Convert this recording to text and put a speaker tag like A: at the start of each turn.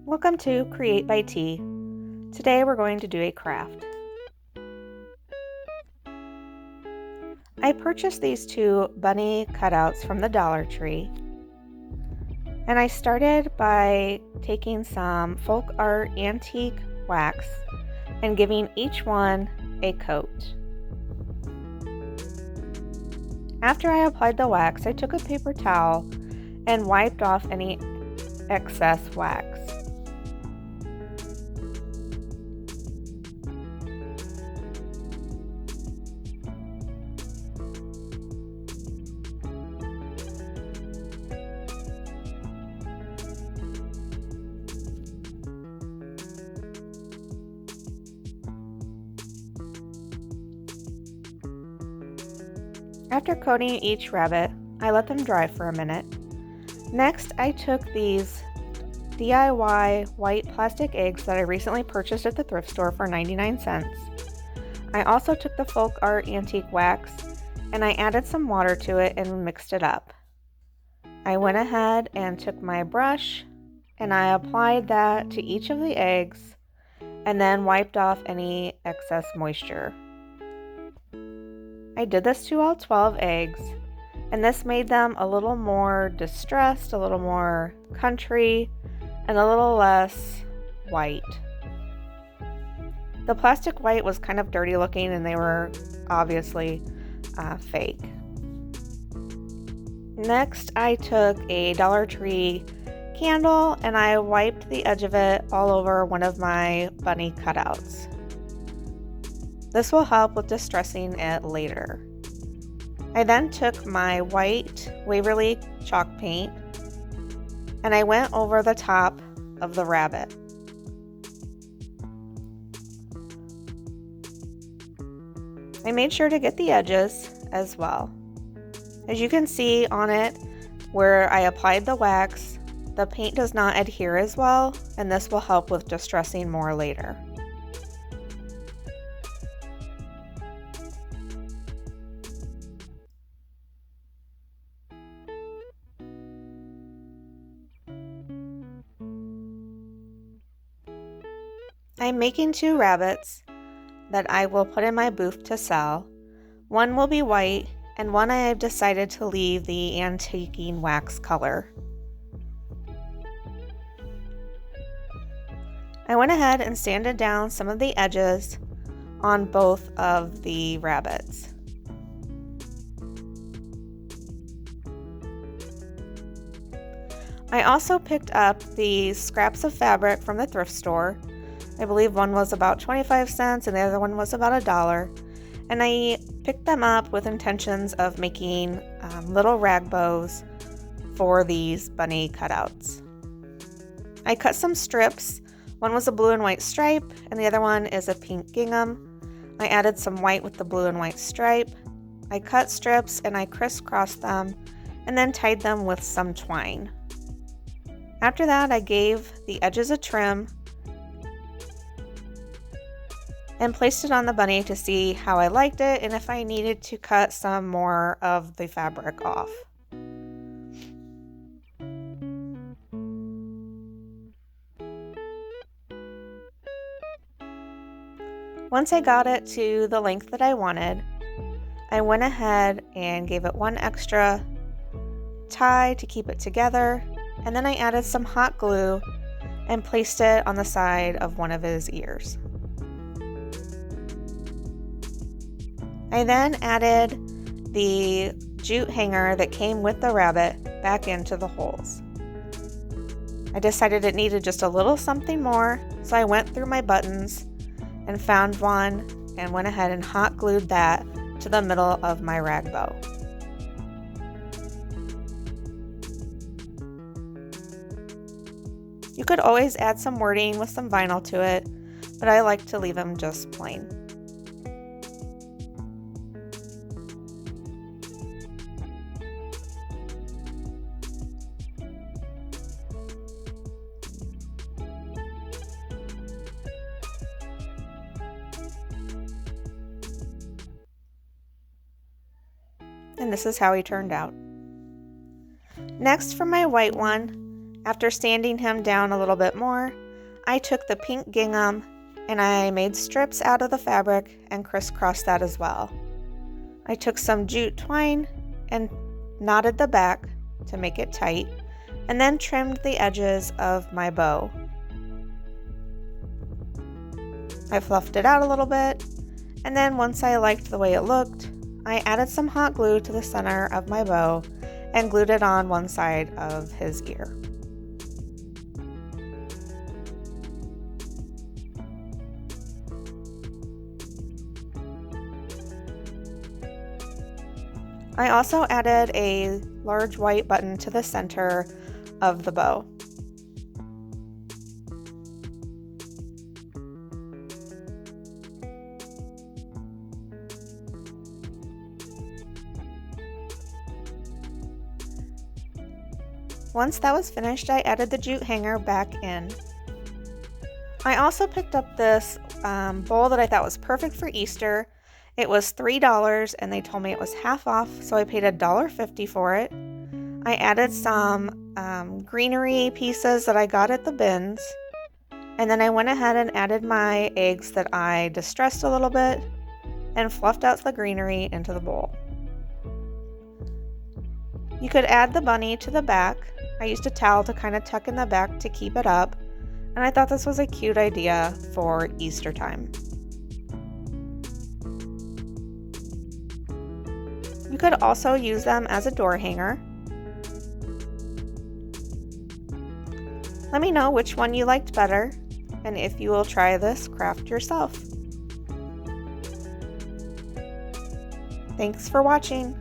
A: Welcome to Create by T. Today we're going to do a craft. I purchased these two bunny cutouts from the Dollar Tree, and I started by taking some folk art antique wax and giving each one a coat. After I applied the wax, I took a paper towel and wiped off any excess wax. After coating each rabbit, I let them dry for a minute. Next, I took these DIY white plastic eggs that I recently purchased at the thrift store for 99 cents. I also took the folk art antique wax and I added some water to it and mixed it up. I went ahead and took my brush and I applied that to each of the eggs and then wiped off any excess moisture. I did this to all 12 eggs, and this made them a little more distressed, a little more country, and a little less white. The plastic white was kind of dirty looking, and they were obviously fake. Next, I took a Dollar Tree candle, and I wiped the edge of it all over one of my bunny cutouts. This will help with distressing it later. I then took my white Waverly chalk paint and I went over the top of the rabbit. I made sure to get the edges as well. As you can see on it where I applied the wax, the paint does not adhere as well, and this will help with distressing more later. I'm making two rabbits that I will put in my booth to sell. One will be white, and one I have decided to leave the antiquing wax color. I went ahead and sanded down some of the edges on both of the rabbits. I also picked up the scraps of fabric from the thrift store. I believe one was about 25 cents and the other one was about $1. And I picked them up with intentions of making little rag bows for these bunny cutouts. I cut some strips. One was a blue and white stripe and the other one is a pink gingham. I added some white with the blue and white stripe. I cut strips and I crisscrossed them and then tied them with some twine. After that, I gave the edges a trim and placed it on the bunny to see how I liked it and if I needed to cut some more of the fabric off. Once I got it to the length that I wanted, I went ahead and gave it one extra tie to keep it together, and then I added some hot glue and placed it on the side of one of his ears. I then added the jute hanger that came with the rabbit back into the holes. I decided it needed just a little something more, so I went through my buttons and found one and went ahead and hot glued that to the middle of my rag bow. You could always add some wording with some vinyl to it, but I like to leave them just plain. And this is how he turned out. Next, for my white one, After sanding him down a little bit more, I took the pink gingham and I made strips out of the fabric and crisscrossed that as well. I took some jute twine and knotted the back to make it tight, and then trimmed the edges of my bow. I fluffed it out a little bit, and then once I liked the way it looked, I added some hot glue to the center of my bow and glued it on one side of his ear. I also added a large white button to the center of the bow. Once that was finished, I added the jute hanger back in. I also picked up this bowl that I thought was perfect for Easter. It was $3 and they told me it was half off, so I paid $1.50 for it. I added some greenery pieces that I got at the bins, and then I went ahead and added my eggs that I distressed a little bit and fluffed out the greenery into the bowl. You could add the bunny to the back. I used a towel to kind of tuck in the back to keep it up, and I thought this was a cute idea for Easter time. You could also use them as a door hanger. Let me know which one you liked better and if you will try this craft yourself. Thanks for watching.